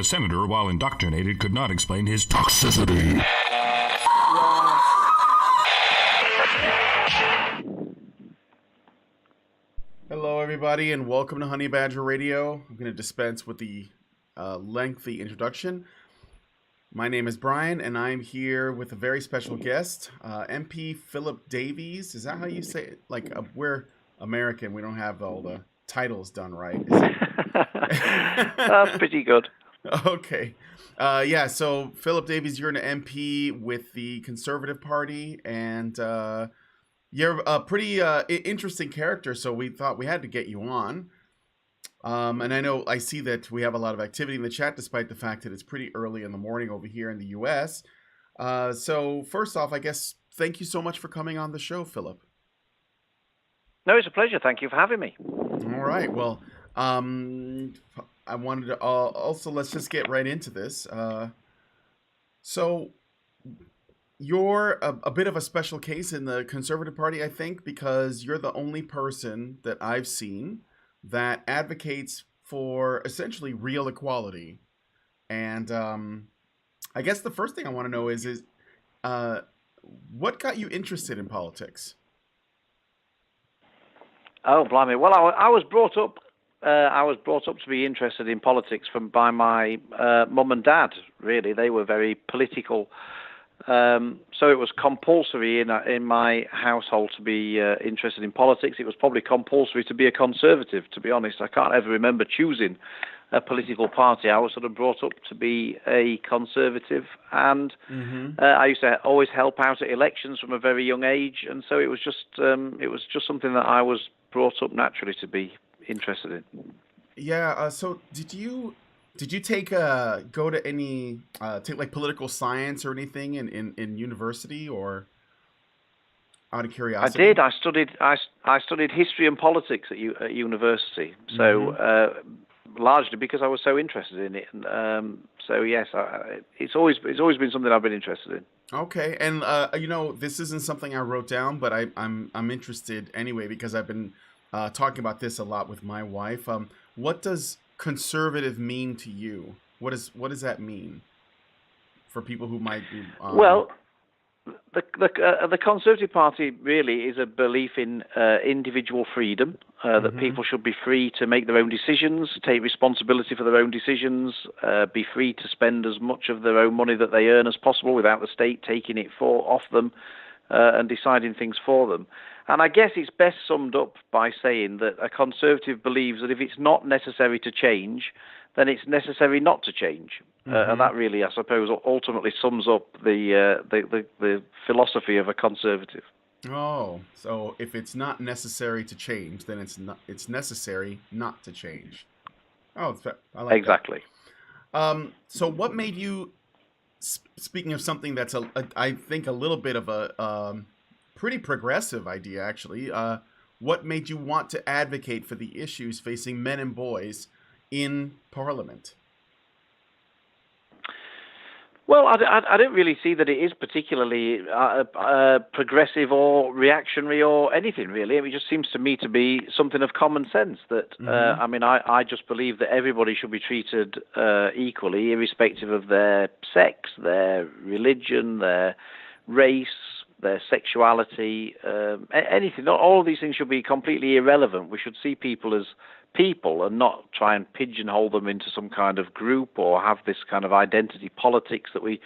the senator, while indoctrinated, could not explain his toxicity. Hello, everybody, and welcome to Honey Badger Radio. I'm going to dispense with the lengthy introduction. My name is Brian, and I'm here with a very special guest, MP Philip Davies. Is that how you say it? Like, we're American. We don't have all the titles done right. Is it? That's pretty good. Okay. So Philip Davies, you're an MP with the Conservative Party, and you're a pretty interesting character, so we thought we had to get you on. And I see that we have a lot of activity in the chat, despite the fact that it's pretty early in the morning over here in the U.S. So first off, I guess, thank you so much for coming on the show, Philip. No, it's a pleasure. Thank you for having me. All right. Well, I wanted to also, let's just get right into this. So you're a bit of a special case in the Conservative Party, I think, because you're the only person that I've seen that advocates for essentially real equality. And I guess the first thing I want to know is what got you interested in politics? Oh, blimey! Well, I was brought up. I was brought up to be interested in politics by my mum and dad. Really, they were very political. So it was compulsory in my household to be interested in politics. It was probably compulsory to be a conservative, to be honest. I can't ever remember choosing a political party. I was sort of brought up to be a conservative, and I used to always help out at elections from a very young age, and so it was just something that I was brought up naturally to be interested in. Yeah. So did you take go to any take like political science or anything in university, or out of curiosity? I did. I studied history and politics at university. So largely because I was so interested in it. And, so yes, it's always been something I've been interested in. Okay, and this isn't something I wrote down, but I'm interested anyway because I've been talking about this a lot with my wife. What does conservative mean to you? What does that mean for people who might be? Well, the Conservative Party really is a belief in individual freedom, that people should be free to make their own decisions, take responsibility for their own decisions, be free to spend as much of their own money that they earn as possible without the state taking it off them and deciding things for them. And I guess it's best summed up by saying that a conservative believes that if it's not necessary to change, then it's necessary not to change. And that really, I suppose, ultimately sums up the philosophy of a conservative. Oh, so if it's not necessary to change, then it's necessary not to change. Oh, I like exactly. That. So what made you, speaking of something that's I think a little bit of a pretty progressive idea, actually, what made you want to advocate for the issues facing men and boys in Parliament? Well, I don't really see that it is particularly progressive or reactionary or anything, really. It just seems to me to be something of common sense that, I just believe that everybody should be treated equally, irrespective of their sex, their religion, their race, their sexuality, anything. Not all of these things should be completely irrelevant. We should see people as people and not try and pigeonhole them into some kind of group or have this kind of identity politics that we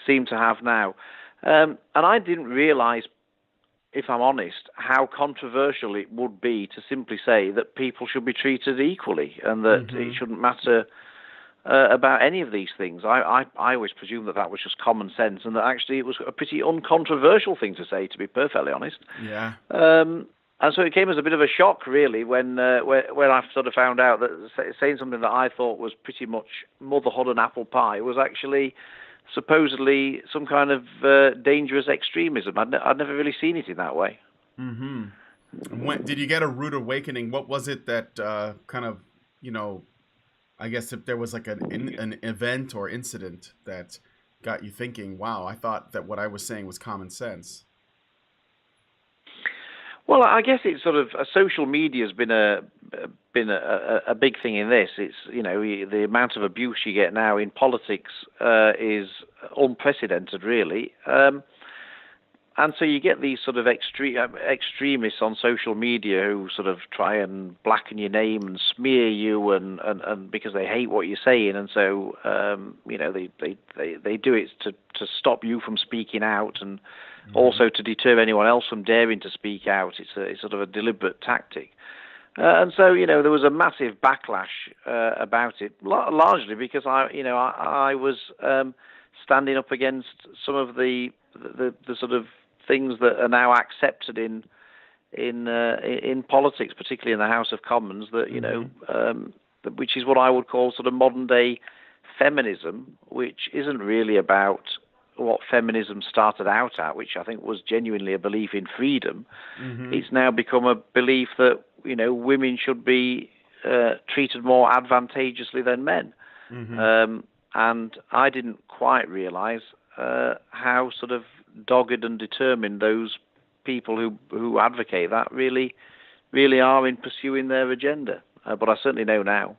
seem to have now. And I didn't realize, if I'm honest, how controversial it would be to simply say that people should be treated equally and that it shouldn't matter about any of these things. I always presumed that was just common sense and that actually it was a pretty uncontroversial thing to say, to be perfectly honest. Yeah. And so it came as a bit of a shock, really, when I sort of found out that saying something that I thought was pretty much motherhood and apple pie was actually supposedly some kind of dangerous extremism. I'd never really seen it in that way. When did you get a rude awakening? What was it that kind of, I guess if there was like an event or incident that got you thinking, wow, I thought that what I was saying was common sense? Well, I guess it's sort of social media has been been a big thing in this. It's, the amount of abuse you get now in politics is unprecedented, really. And so you get these sort of extremists on social media who sort of try and blacken your name and smear you, and because they hate what you're saying, and so they do it to stop you from speaking out, and also to deter anyone else from daring to speak out. It's sort of a deliberate tactic. And so, there was a massive backlash about it, largely because I was standing up against some of the sort of things that are now accepted in politics, particularly in the House of Commons, that which is what I would call sort of modern day feminism, which isn't really about what feminism started out at, which I think was genuinely a belief in freedom. It's now become a belief that women should be treated more advantageously than men, and I didn't quite realise how sort of dogged and determined those people who advocate that really are in pursuing their agenda. But I certainly know now.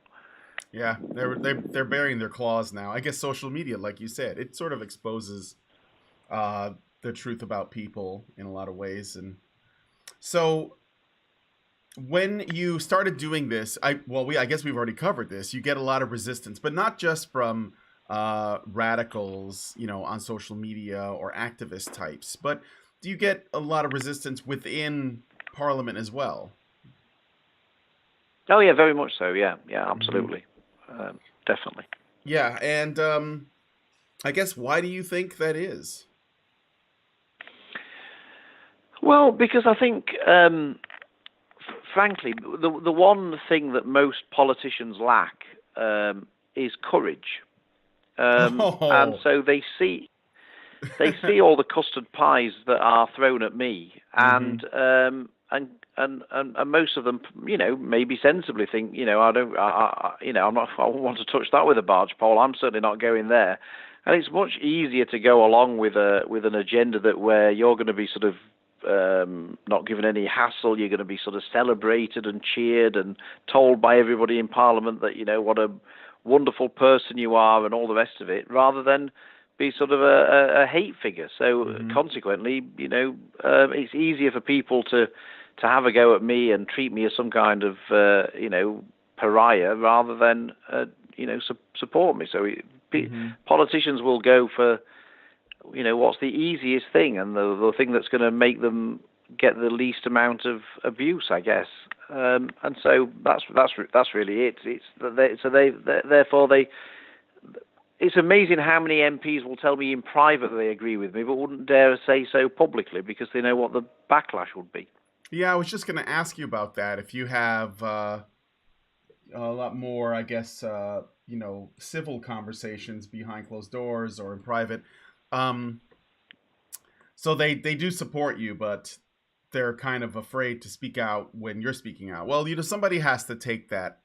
Yeah, they're burying their claws now. I guess social media, like you said, it sort of exposes the truth about people in a lot of ways. And so when you started doing this, I guess we've already covered this. You get a lot of resistance, but not just from radicals, on social media or activist types, but do you get a lot of resistance within Parliament as well? Oh yeah, very much so. Yeah, absolutely, definitely. Yeah, and I guess why do you think that is? Well, because I think, frankly, the one thing that most politicians lack is courage. And so they see all the custard pies that are thrown at me, and most of them, maybe sensibly think, I don't want to touch that with a barge pole. I'm certainly not going there. And it's much easier to go along with an agenda where you're going to be sort of not given any hassle. You're going to be sort of celebrated and cheered and told by everybody in Parliament that what a wonderful person you are and all the rest of it, rather than be sort of a hate figure. So consequently, it's easier for people to have a go at me and treat me as some kind of pariah, rather than support me. So politicians will go for what's the easiest thing, and the thing that's going to make them get the least amount of abuse, I guess. And so that's really it. It's amazing how many MPs will tell me in private that they agree with me, but wouldn't dare say so publicly because they know what the backlash would be. Yeah, I was just going to ask you about that. If you have a lot more, I guess, civil conversations behind closed doors or in private. So they do support you, but they're kind of afraid to speak out when you're speaking out. Well, somebody has to take that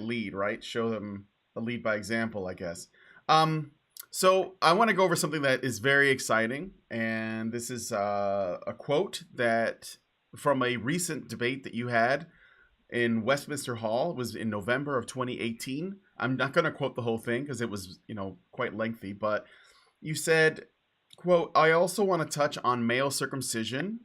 lead, right? Show them a lead by example, I guess. So I want to go over something that is very exciting, and this is a quote that from a recent debate that you had in Westminster Hall. It was in November of 2018. I'm not going to quote the whole thing because it was, quite lengthy, but you said, quote, "I also want to touch on male circumcision,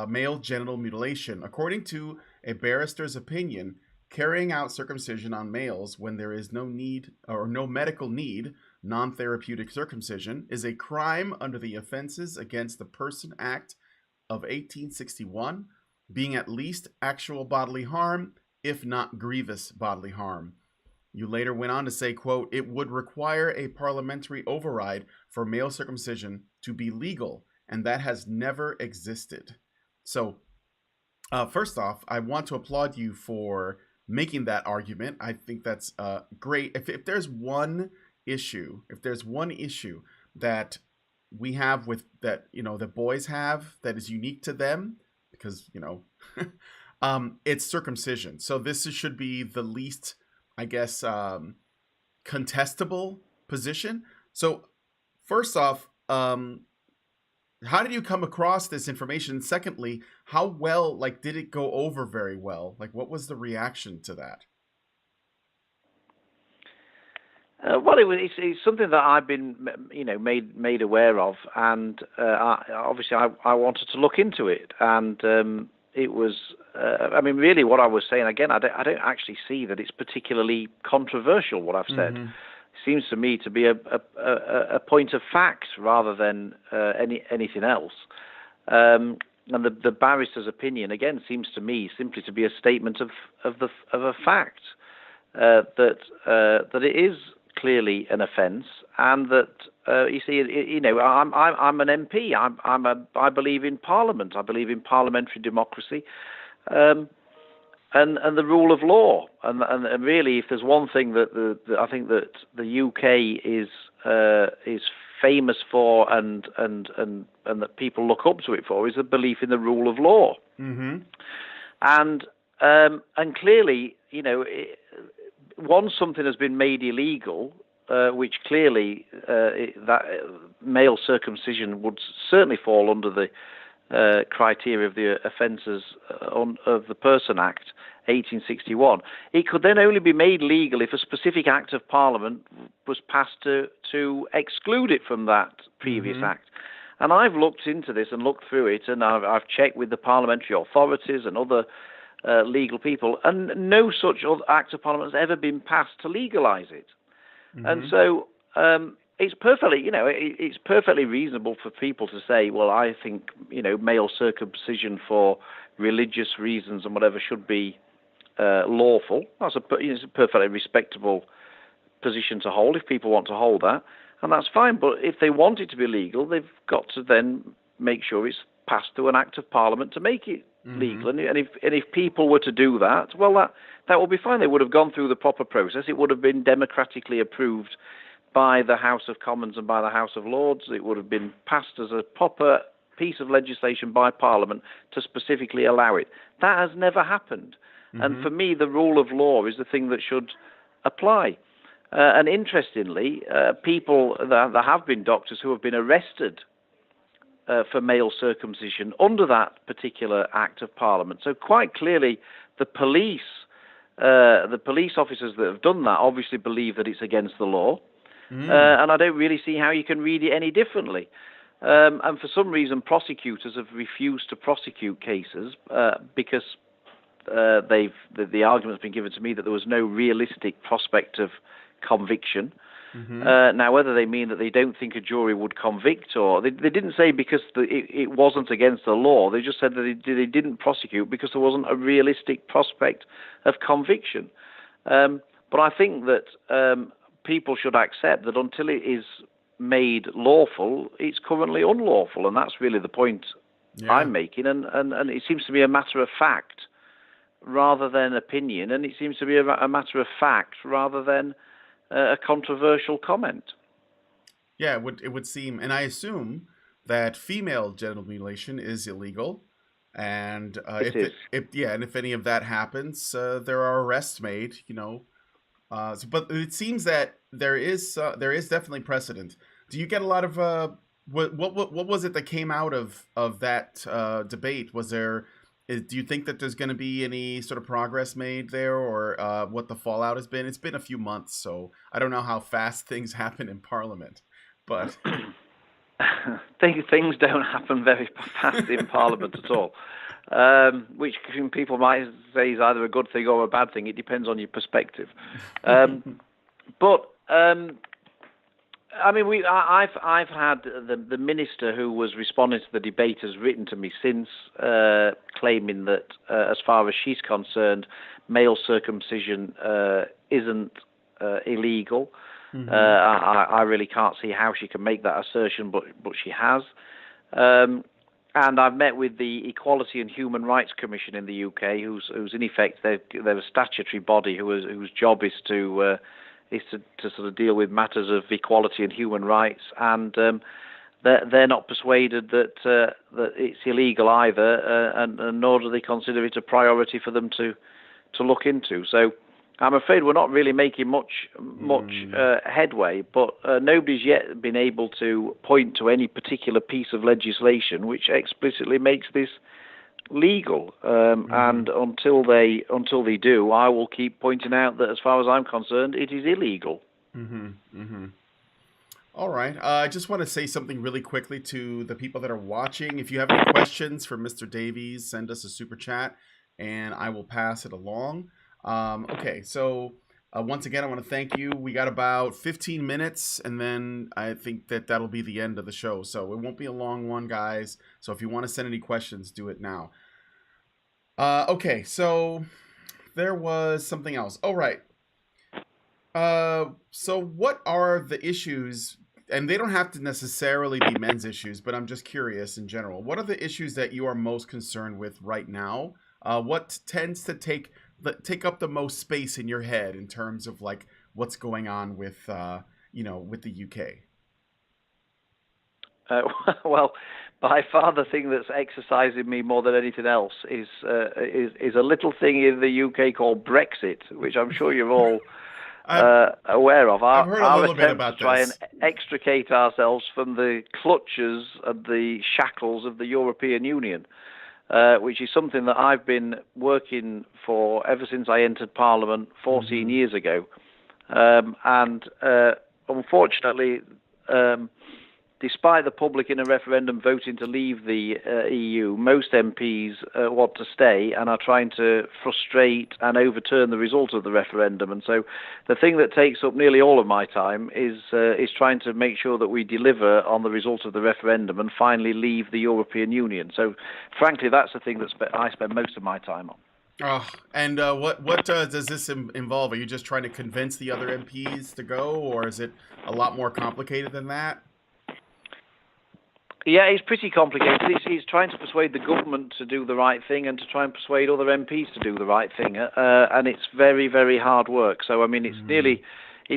male genital mutilation. According to a barrister's opinion, carrying out circumcision on males when there is no need or no medical need, non-therapeutic circumcision, is a crime under the Offenses Against the Person Act of 1861, being at least actual bodily harm, if not grievous bodily harm." You later went on to say, quote, "It would require a parliamentary override for male circumcision to be legal, and that has never existed." So, first off, I want to applaud you for making that argument. I think that's great. If there's one issue, that we have with that, the boys have that is unique to them, because, it's circumcision. So this should be the least, I guess, contestable position. So first off, How did you come across this information? Secondly, how well, like, did it go over very well? Like, what was the reaction to that? Well, it's something that I've been, made aware of, and obviously I wanted to look into it, and it was, really, what I was saying again, I don't actually see that it's particularly controversial. What I've said seems to me to be a point of fact rather than anything else. And the barrister's opinion again seems to me simply to be a statement of a fact that it is clearly an offence, and that you see, I'm an MP. I believe in Parliament. I believe in parliamentary democracy, and the rule of law. And really, if there's one thing that I think that the UK is famous for, and that people look up to it for, is a belief in the rule of law. Mm-hmm. And clearly, once something has been made illegal, which clearly that male circumcision would certainly fall under the criteria of the offences of the Person Act, 1861. It could then only be made legal if a specific act of Parliament was passed to exclude it from that previous act. And I've looked into this and looked through it, and I've checked with the parliamentary authorities and other legal people, and no such act of Parliament has ever been passed to legalise it. And so it's perfectly reasonable for people to say, well, I think male circumcision for religious reasons and whatever should be lawful. It's a perfectly respectable position to hold if people want to hold that, and that's fine. But if they want it to be legal, they've got to then make sure it's passed through an act of Parliament to make it legal. And if people were to do that, well, that would be fine. They would have gone through the proper process. It would have been democratically approved by the House of Commons and by the House of Lords. It would have been passed as a proper piece of legislation by Parliament to specifically allow it. That has never happened. And for me, the rule of law is the thing that should apply. And interestingly, there have been doctors who have been arrested for male circumcision under that particular Act of Parliament. So quite clearly, the police officers that have done that obviously believe that it's against the law, and I don't really see how you can read it any differently. And for some reason, prosecutors have refused to prosecute cases because the argument's been given to me that there was no realistic prospect of conviction. Now, whether they mean that they don't think a jury would convict, or they didn't say because it wasn't against the law. They just said that they didn't prosecute because there wasn't a realistic prospect of conviction. But I think that people should accept that until it is made lawful, it's currently unlawful, and that's really the point I'm making. And it seems to be a matter of fact rather than opinion, and it seems to be a matter of fact rather than a controversial comment. Yeah, it would seem, and I assume that female genital mutilation is illegal, and if any of that happens, there are arrests made. But it seems that there is definitely precedent. Do you get a lot of what was it that came out of that debate? Was there? Do you think that there's going to be any sort of progress made there, or what the fallout has been? It's been a few months, so I don't know how fast things happen in Parliament, but things don't happen very fast in Parliament at all, which people might say is either a good thing or a bad thing. It depends on your perspective. But I've had the minister who was responding to the debate has written to me since, claiming that as far as she's concerned, male circumcision isn't illegal. I really can't see how she can make that assertion, but she has. And I've met with the Equality and Human Rights Commission in the UK, who's in effect they're a statutory body whose job is to sort of deal with matters of equality and human rights, and they're not persuaded that it's illegal either, and nor do they consider it a priority for them to look into. So I'm afraid we're not really making much headway, but nobody's yet been able to point to any particular piece of legislation which explicitly makes this legal. And until they do, I will keep pointing out that, as far as I'm concerned, it is illegal. All right. I just want to say something really quickly to the people that are watching. If you have any questions for Mr. Davies, send us a super chat, and I will pass it along. Okay, so once again, I want to thank you. We got about 15 minutes, and then I think that'll be the end of the show. So it won't be a long one, guys. So if you want to send any questions, do it now. Okay, so there was something else. Oh, right. So what are the issues, and they don't have to necessarily be men's issues, but I'm just curious in general. What are the issues that you are most concerned with right now? What tends to take up the most space in your head in terms of like what's going on with with the UK? Well, by far the thing that's exercising me more than anything else is a little thing in the UK called Brexit, which I'm sure you're all aware of. I've heard a little bit about to try this. and extricate ourselves from the clutches and the shackles of the European Union. Which is something that I've been working for ever since I entered Parliament 14 years ago. And unfortunately, despite the public in a referendum voting to leave the EU, most MPs want to stay and are trying to frustrate and overturn the result of the referendum. And so the thing that takes up nearly all of my time is trying to make sure that we deliver on the result of the referendum and finally leave the European Union. So frankly, that's the thing that I spend most of my time on. Oh, and what does this involve? Are you just trying to convince the other MPs to go, or is it a lot more complicated than that? Yeah, it's pretty complicated. It's trying to persuade the government to do the right thing and to try and persuade other MPs to do the right thing. And it's very, very hard work. So, I mean, it's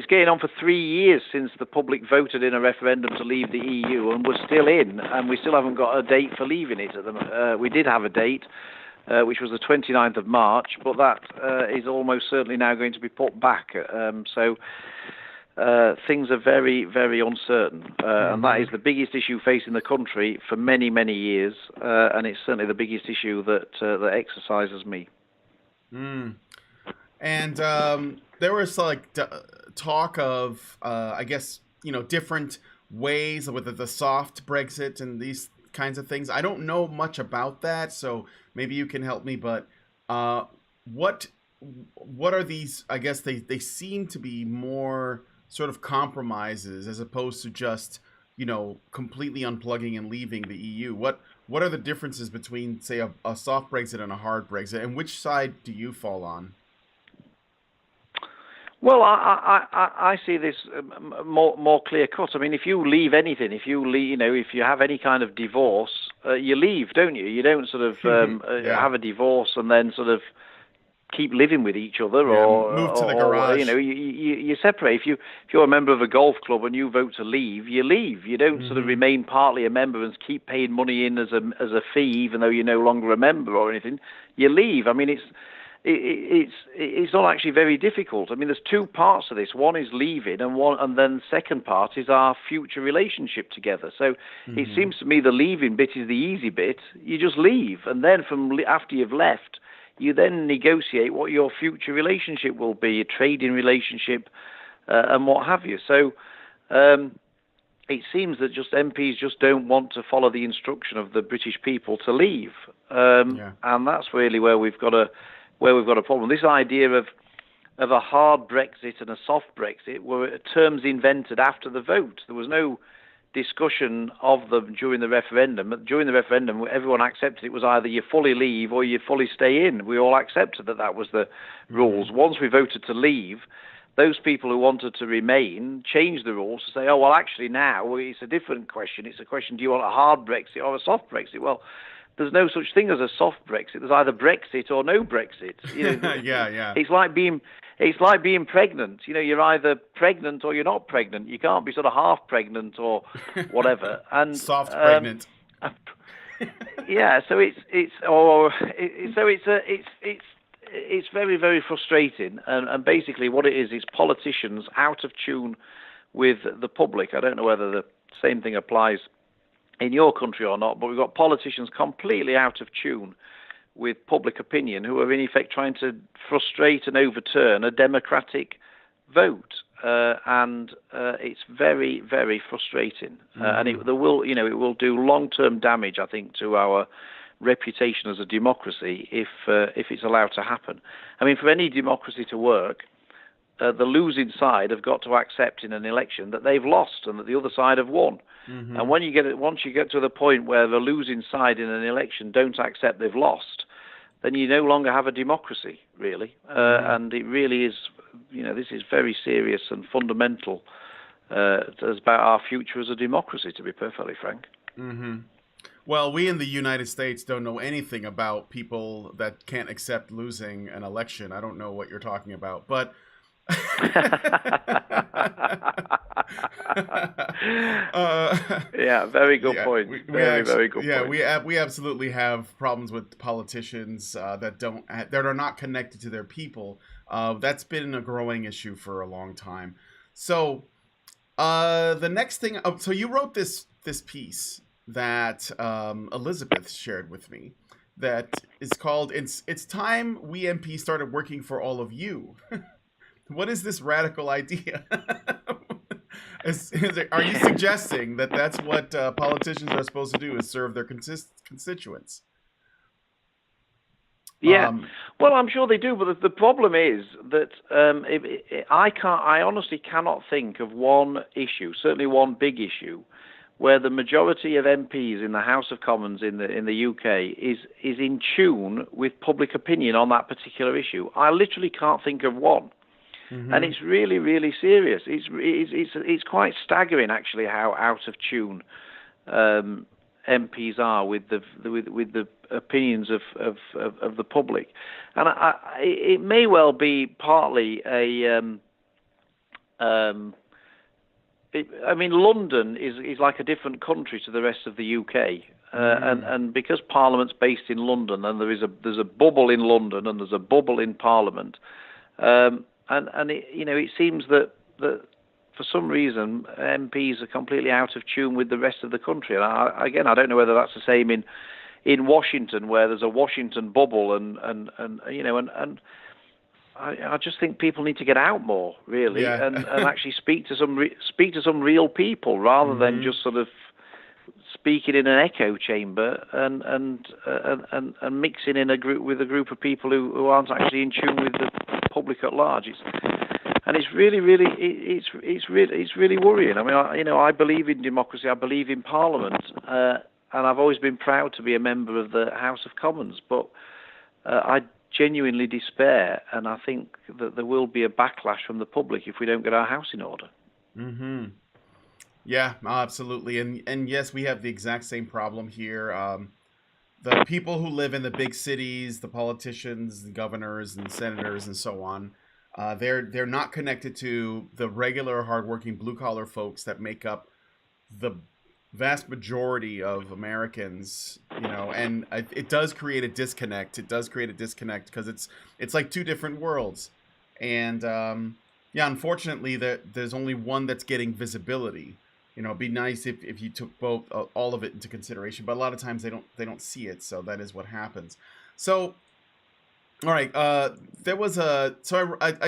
getting on for 3 years since the public voted in a referendum to leave the EU, and we're still in, and we still haven't got a date for leaving it. We did have a date, which was the 29th of March, but that is almost certainly now going to be put back. Things are very, very uncertain, and that is the biggest issue facing the country for many, many years, and it's certainly the biggest issue that exercises me. And there was like talk of, I guess, different ways, whether the soft Brexit and these kinds of things. I don't know much about that, so maybe you can help me. But what are these? I guess they seem to be more sort of compromises as opposed to just completely unplugging and leaving the EU. What are the differences between, say, a soft Brexit and a hard Brexit, and which side do you fall on? Well, I see this more clear cut. I mean, if you leave anything, if you have any kind of divorce, you leave, don't you? You don't sort of have a divorce and then sort of keep living with each other, or move to the garage. You separate. If you're a member of a golf club and you vote to leave, you leave. You don't sort of remain partly a member and keep paying money in as a fee, even though you're no longer a member or anything. You leave. I mean, it's not actually very difficult. I mean, there's two parts to this. One is leaving, and then the second part is our future relationship together. So it seems to me the leaving bit is the easy bit. You just leave, and then after you've left, you then negotiate what your future relationship will be, a trading relationship, and what have you. So it seems that just MPs just don't want to follow the instruction of the British people to leave, and that's really where we've got a problem. This idea of a hard Brexit and a soft Brexit were terms invented after the vote. There was no discussion of them during the referendum. During the referendum, everyone accepted it was either you fully leave or you fully stay in. We all accepted that was the rules. Once we voted to leave, those people who wanted to remain changed the rules to say, oh, well, actually now it's a different question. It's a question, do you want a hard Brexit or a soft Brexit? Well, there's no such thing as a soft Brexit. There's either Brexit or no Brexit. Yeah. It's like being pregnant. You're either pregnant or you're not pregnant. You can't be sort of half pregnant or whatever. And soft pregnant. Yeah. So it's very, very frustrating. And basically what it is politicians out of tune with the public. I don't know whether the same thing applies in your country or not, but we've got politicians completely out of tune with public opinion who are in effect trying to frustrate and overturn a democratic vote. And it's very, very frustrating. And it will do long-term damage, I think, to our reputation as a democracy if it's allowed to happen. I mean, for any democracy to work, the losing side have got to accept in an election that they've lost and that the other side have won. And once you get to the point where the losing side in an election don't accept they've lost, then you no longer have a democracy, really. And it really is, this is very serious and fundamental about our future as a democracy, to be perfectly frank. Well, we in the United States don't know anything about people that can't accept losing an election. I don't know what you're talking about, but yeah, very good point. Very good point. We absolutely have problems with politicians that are not connected to their people. That's been a growing issue for a long time. So the next thing, so you wrote this piece that Elizabeth shared with me that is called "It's Time We MPs Started Working for All of You." What is this radical idea? Are you suggesting that that's what politicians are supposed to do, is serve their constituents? Yeah, well, I'm sure they do, but the problem is that I honestly cannot think of one issue, certainly one big issue, where the majority of MPs in the House of Commons in the UK is in tune with public opinion on that particular issue. I literally can't think of one. And it's really, really serious. It's quite staggering, actually, how out of tune MPs are with the opinions of the public. And it may well be partly London is like a different country to the rest of the UK. And because Parliament's based in London, and there's a bubble in London, and there's a bubble in Parliament. And it seems that for some reason MPs are completely out of tune with the rest of the country. And I don't know whether that's the same in Washington, where there's a Washington bubble, and I just think people need to get out more, really, and actually speak to some real people rather than just sort of speaking in an echo chamber and mixing in a group of people who aren't actually in tune with the public at large. It's really worrying. I mean, I believe in democracy. I believe in Parliament, and I've always been proud to be a member of the House of Commons. But I genuinely despair, and I think that there will be a backlash from the public if we don't get our house in order. Yeah, absolutely. And yes, we have the exact same problem here. The people who live in the big cities, the politicians, the governors and senators and so on, they're not connected to the regular, hardworking, blue-collar folks that make up the vast majority of Americans, and it does create a disconnect. It does create a disconnect because it's like two different worlds. And unfortunately, there's only one that's getting visibility. It'd be nice if you took all of it into consideration, but a lot of times they don't see it, so that is what happens. So, all right, there was I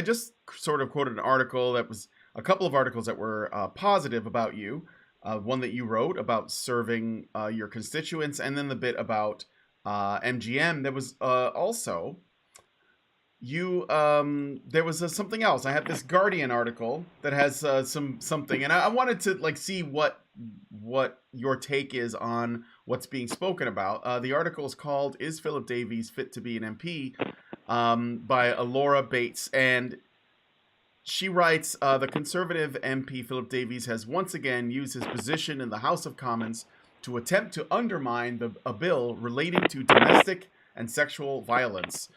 just sort of quoted an article that was a couple of articles that were positive about you. One that you wrote about serving your constituents, and then the bit about MGM. There was also there was something else. I have this Guardian article that has something, and I wanted to see what your take is on what's being spoken about. The article is called "Is Philip Davies Fit to Be an MP?" By Laura Bates, and she writes, the Conservative MP Philip Davies has once again used his position in the House of Commons to attempt to undermine a bill relating to domestic and sexual violence.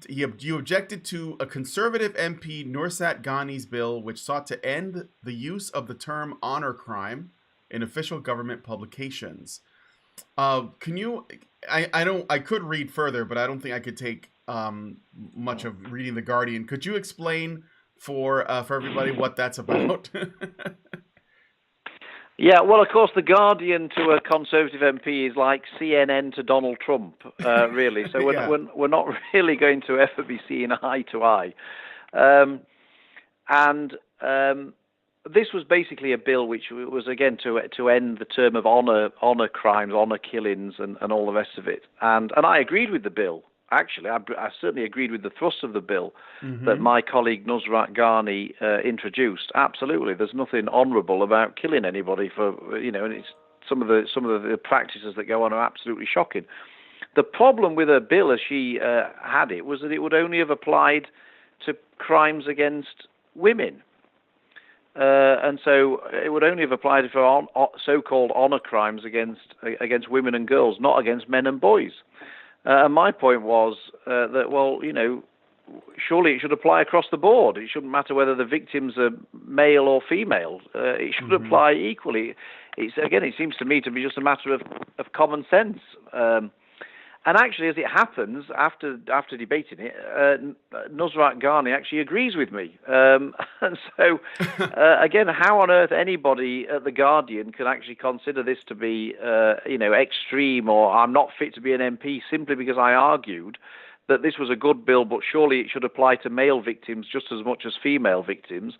You objected to a Conservative MP Nursat Ghani's bill, which sought to end the use of the term honor crime in official government publications. Can you? I don't. I could read further, but I don't think I could take much of reading the Guardian. Could you explain for everybody what that's about? Yeah, well, of course, the Guardian to a Conservative MP is like CNN to Donald Trump, really. So Yeah. we're not really going to ever be seeing eye to eye. And this was basically a bill which was, again, to end the term of honour crimes, honour killings, and all the rest of it. And I agreed with the bill. Actually, I certainly agreed with the thrust of the bill that my colleague Nusrat Ghani introduced. Absolutely, there's nothing honourable about killing anybody and it's some of the practices that go on are absolutely shocking. The problem with her bill, as she had it, was that it would only have applied to crimes against women. And so it would only have applied for so-called honour crimes against women and girls, not against men and boys. And my point was that, well, surely it should apply across the board. It shouldn't matter whether the victims are male or female. It should apply equally. It seems to me to be just a matter of common sense. And actually, as it happens, after debating it, Nusrat Ghani actually agrees with me. And so, again, how on earth anybody at The Guardian can actually consider this to be, extreme, or I'm not fit to be an MP simply because I argued that this was a good bill, but surely it should apply to male victims just as much as female victims.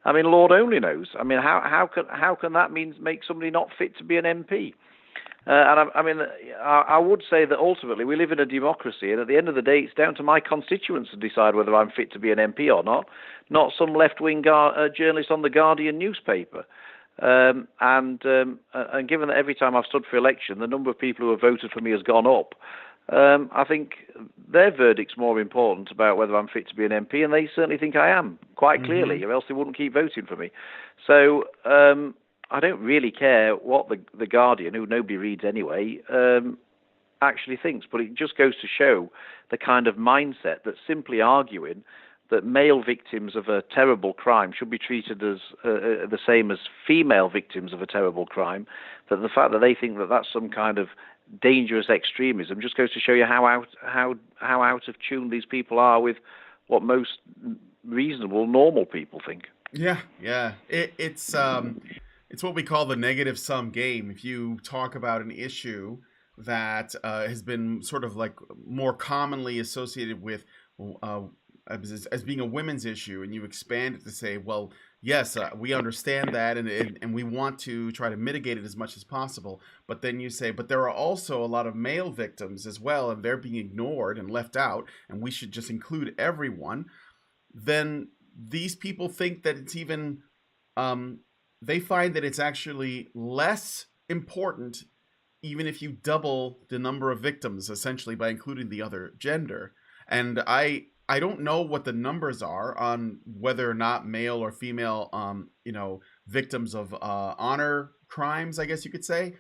I mean, Lord only knows. I mean, how can that make somebody not fit to be an MP? I would say that ultimately we live in a democracy, and at the end of the day, it's down to my constituents to decide whether I'm fit to be an MP or not some left-wing journalist on the Guardian newspaper. And given that every time I've stood for election, the number of people who have voted for me has gone up, I think their verdict's more important about whether I'm fit to be an MP, and they certainly think I am, quite clearly, or else they wouldn't keep voting for me. So I don't really care what the Guardian, who nobody reads anyway, actually thinks. But it just goes to show the kind of mindset that simply arguing that male victims of a terrible crime should be treated as the same as female victims of a terrible crime, that the fact that they think that that's some kind of dangerous extremism just goes to show you how out of tune these people are with what most reasonable, normal people think. Yeah. It's what we call the negative sum game. If you talk about an issue that has been sort of like more commonly associated with as being a women's issue, and you expand it to say, well, yes, we understand that, and we want to try to mitigate it as much as possible. But then you say, but there are also a lot of male victims as well, and they're being ignored and left out, and we should just include everyone. Then these people think that it's even they find that it's actually less important, even if you double the number of victims, essentially, by including the other gender. And I don't know what the numbers are on whether or not male or female, victims of honor crimes, I guess you could say,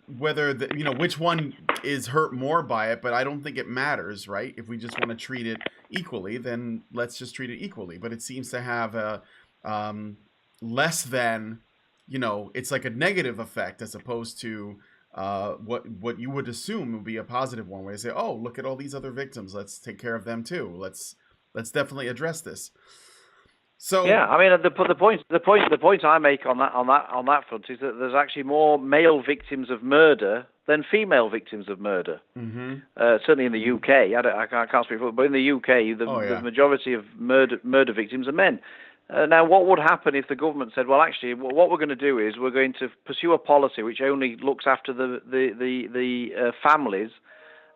whether which one is hurt more by it. But I don't think it matters, right? If we just want to treat it equally, then let's just treat it equally. But it seems to have a less than, it's like a negative effect as opposed to what you would assume would be a positive one, where you say, oh, look at all these other victims, let's take care of them too, let's definitely address this. So yeah, I mean, the point I make on that front is that there's actually more male victims of murder than female victims of murder. Certainly in the UK, I can't speak for it, but in the UK, the majority of murder victims are men. Now, what would happen if the government said, well, actually, what we're going to do is we're going to pursue a policy which only looks after the families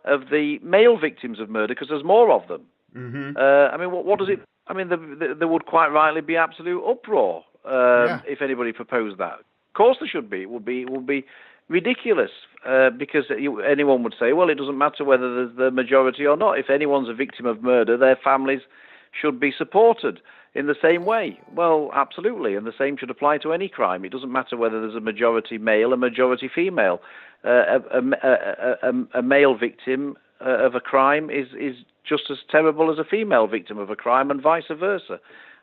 of the male victims of murder, because there's more of them. I mean, what does it? I mean, there would quite rightly be absolute uproar if anybody proposed that. Of course, there should be. It would be ridiculous because anyone would say, well, it doesn't matter whether there's the majority or not. If anyone's a victim of murder, their families should be supported in the same way. Well, absolutely, and the same should apply to any crime. It doesn't matter whether there's a majority male, a majority female. A male victim of a crime is just as terrible as a female victim of a crime, and vice versa.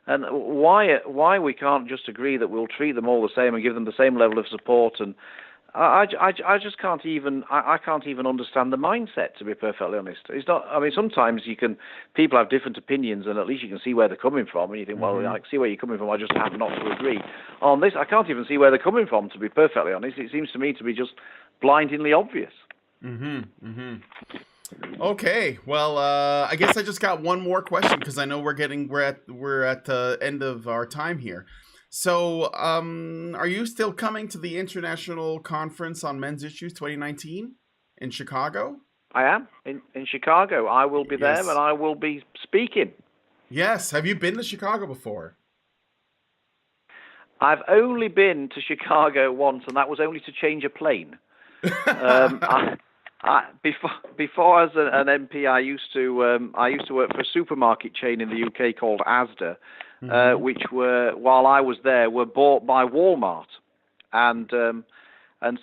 And why we can't just agree that we'll treat them all the same and give them the same level of support and I just can't even I can't even understand the mindset, to be perfectly honest. It's not. I mean, sometimes people have different opinions, and at least you can see where they're coming from, and you think, well, I can see where you're coming from. I just happen not to agree on this. I can't even see where they're coming from, to be perfectly honest. It seems to me to be just blindingly obvious. Okay, well, I guess I just got one more question because I know we're at the end of our time here. So, are you still coming to the International Conference on Men's Issues 2019 in Chicago? I am in Chicago. I will be there, and I will be speaking. Yes. Have you been to Chicago before? I've only been to Chicago once, and that was only to change a plane. Before as an MP, I used to work for a supermarket chain in the UK called Asda, which while I was there were bought by Walmart, and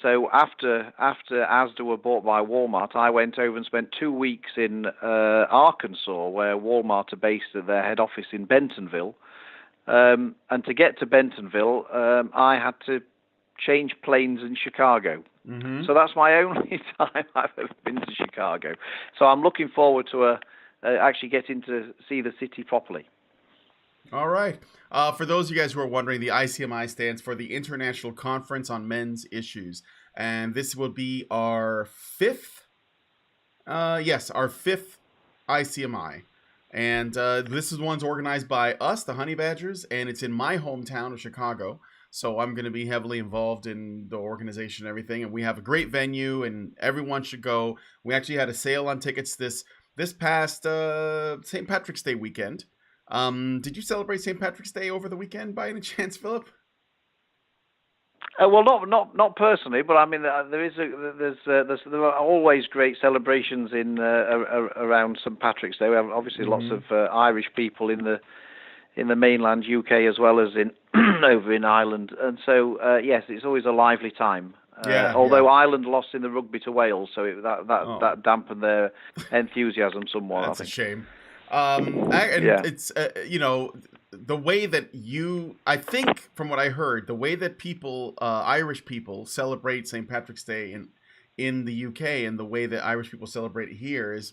so after Asda were bought by Walmart, I went over and spent 2 weeks in Arkansas, where Walmart are based at their head office in Bentonville, and to get to Bentonville, I had to change planes in Chicago. So that's my only time I've ever been to Chicago. So I'm looking forward to actually getting to see the city properly. All right. For those of you guys who are wondering, the ICMI stands for the International Conference on Men's Issues. And this will be our fifth ICMI. And this is one's organized by us, the Honey Badgers, and it's in my hometown of Chicago. So I'm going to be heavily involved in the organization and everything. And we have a great venue, and everyone should go. We actually had a sale on tickets this past St. Patrick's Day weekend. Did you celebrate St. Patrick's Day over the weekend by any chance, Philip? Well, not personally, but I mean there are always great celebrations in around St. Patrick's Day. We have obviously lots of Irish people in the mainland UK as well as in over in Ireland, and so yes, it's always a lively time. Although Ireland lost in the rugby to Wales, so that dampened their enthusiasm somewhat. That's I think. A shame. It's the way that I think from what I heard, the way that people, Irish people, celebrate St. Patrick's Day in the UK, and the way that Irish people celebrate it here is.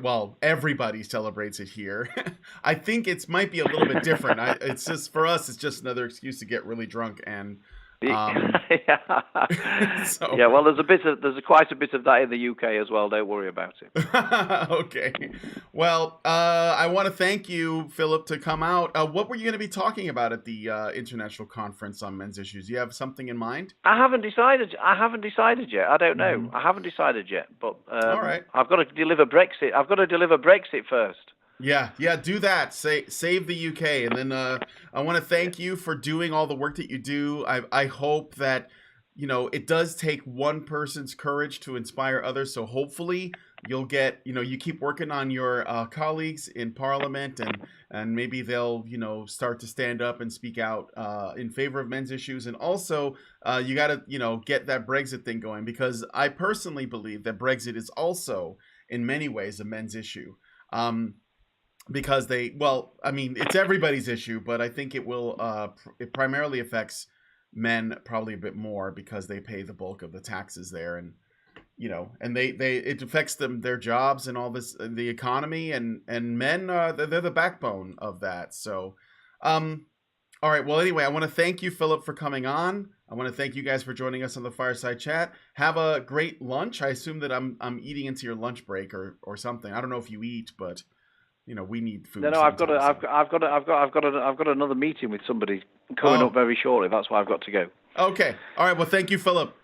Well, everybody celebrates it here. I think it might be a little bit different. It's just for us. It's just another excuse to get really drunk and. Well, there's quite a bit of that in the UK as well. Don't worry about it. Okay. Well, I want to thank you, Philip, to come out. What were you going to be talking about at the International Conference on Men's Issues? Do you have something in mind? I haven't decided yet. I don't know. I haven't decided yet. But all right. I've got to deliver Brexit. I've got to deliver Brexit first. Yeah, do that. Save the UK, and then I want to thank you for doing all the work that you do. I hope that it does take one person's courage to inspire others. So hopefully you'll get you keep working on your colleagues in Parliament, and maybe they'll start to stand up and speak out in favor of men's issues. And also you got to get that Brexit thing going, because I personally believe that Brexit is also in many ways a men's issue. Because it's everybody's issue, but I think it it primarily affects men probably a bit more because they pay the bulk of the taxes there, and it affects their jobs and all this, the economy, and men they're the backbone of that. So, all right. Well, anyway, I want to thank you, Philip, for coming on. I want to thank you guys for joining us on the Fireside Chat. Have a great lunch. I assume that I'm eating into your lunch break or something. I don't know if you eat, but. We need food. No, I've got another meeting with somebody coming up very shortly. That's why I've got to go. Okay. All right. Well, thank you, Philip.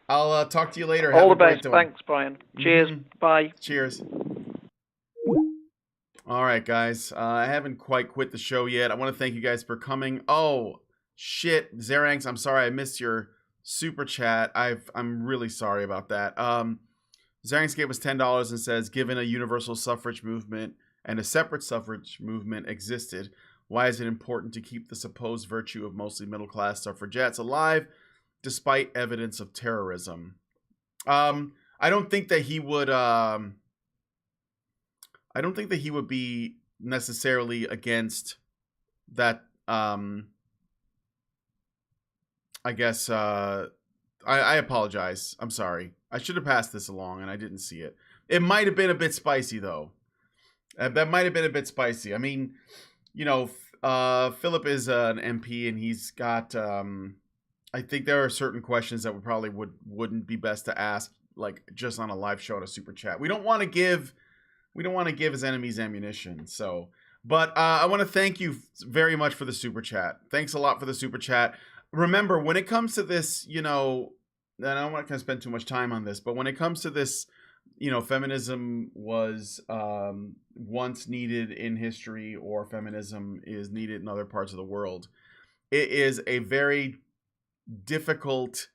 I'll talk to you later. All the best. Thanks, Brian. Cheers. Bye. Cheers. All right, guys. I haven't quite quit the show yet. I want to thank you guys for coming. Oh, shit. Zeranx, I'm sorry I missed your super chat. I'm really sorry about that. Zeranx gave us $10 and says, given a universal suffrage movement and a separate suffrage movement existed, why is it important to keep the supposed virtue of mostly middle-class suffragettes alive despite evidence of terrorism? I don't think that he would be necessarily against that I apologize. I'm sorry. I should have passed this along, and I didn't see it. It might have been a bit spicy, though. That might have been a bit spicy. I mean, Philip is an MP, and he's got. I think there are certain questions that we probably wouldn't be best to ask, like just on a live show at a super chat. We don't want to give his enemies ammunition. So, but I want to thank you very much for the super chat. Thanks a lot for the super chat. Remember, when it comes to this, and I'm not going to spend too much time on this, but when it comes to this, feminism was once needed in history, or feminism is needed in other parts of the world. It is a very difficult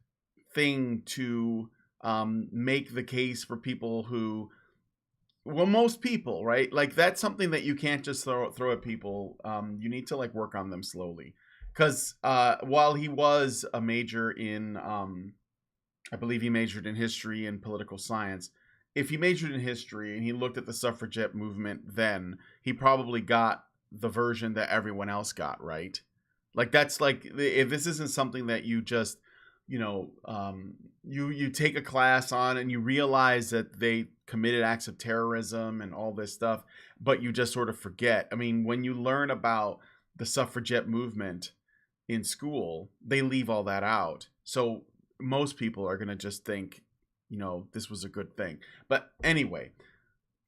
thing to make the case for people who, well, most people, right? Like, that's something that you can't just throw at people. You need to like work on them slowly. Because while he was a major in, I believe he majored in history and political science. If he majored in history and he looked at the suffragette movement, then he probably got the version that everyone else got, right? Like, that's like, if this isn't something that you just, you take a class on and you realize that they committed acts of terrorism and all this stuff, but you just sort of forget. I mean, when you learn about the suffragette movement in school, they leave all that out. So most people are going to just think, this was a good thing. But anyway,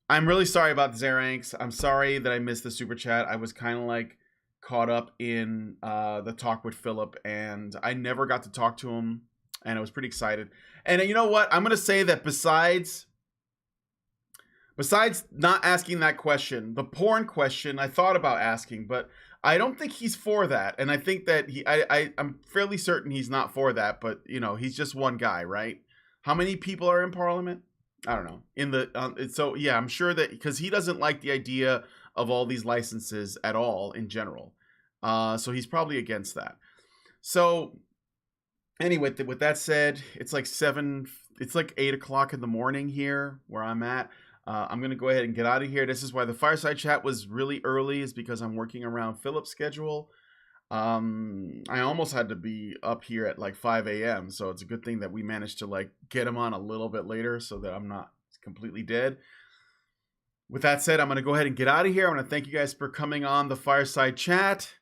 I'm really sorry about the Zeranks. I'm sorry that I missed the super chat. I was kind of like caught up in the talk with Philip, and I never got to talk to him, and I was pretty excited. And you know what? I'm going to say that besides not asking that question, the porn question I thought about asking, but I don't think he's for that. And I think that I'm fairly certain he's not for that, but he's just one guy, right? How many people are in Parliament? I don't know. So yeah, I'm sure that because he doesn't like the idea of all these licenses at all in general. So he's probably against that. So anyway, with that said, it's like 8 o'clock in the morning here where I'm at. I'm going to go ahead and get out of here. This is why the fireside chat was really early, is because I'm working around Philip's schedule. I almost had to be up here at like 5 a.m. So it's a good thing that we managed to like get him on a little bit later so that I'm not completely dead. With that said, I'm going to go ahead and get out of here. I want to thank you guys for coming on the fireside chat.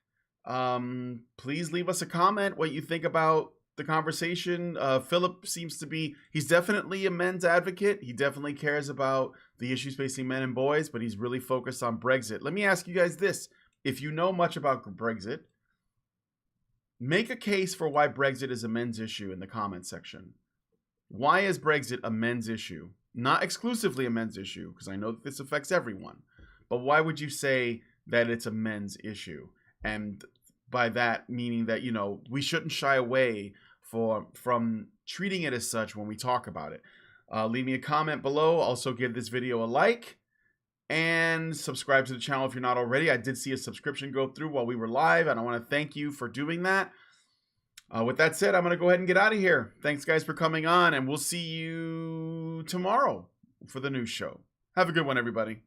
Please leave us a comment what you think about the conversation. Philip seems to be, he's definitely a men's advocate. He definitely cares about the issues facing men and boys, but he's really focused on Brexit. Let me ask you guys this. If you know much about Brexit, make a case for why Brexit is a men's issue in the comment section. Why is Brexit a men's issue? Not exclusively a men's issue, because I know that this affects everyone. But why would you say that it's a men's issue? And by that, meaning that, we shouldn't shy away from treating it as such when we talk about it. Leave me a comment below. Also, give this video a like. And subscribe to the channel if you're not already. I did see a subscription go through while we were live, and I want to thank you for doing that. With that said, I'm going to go ahead and get out of here. Thanks, guys, for coming on, and we'll see you tomorrow for the news show. Have a good one, everybody.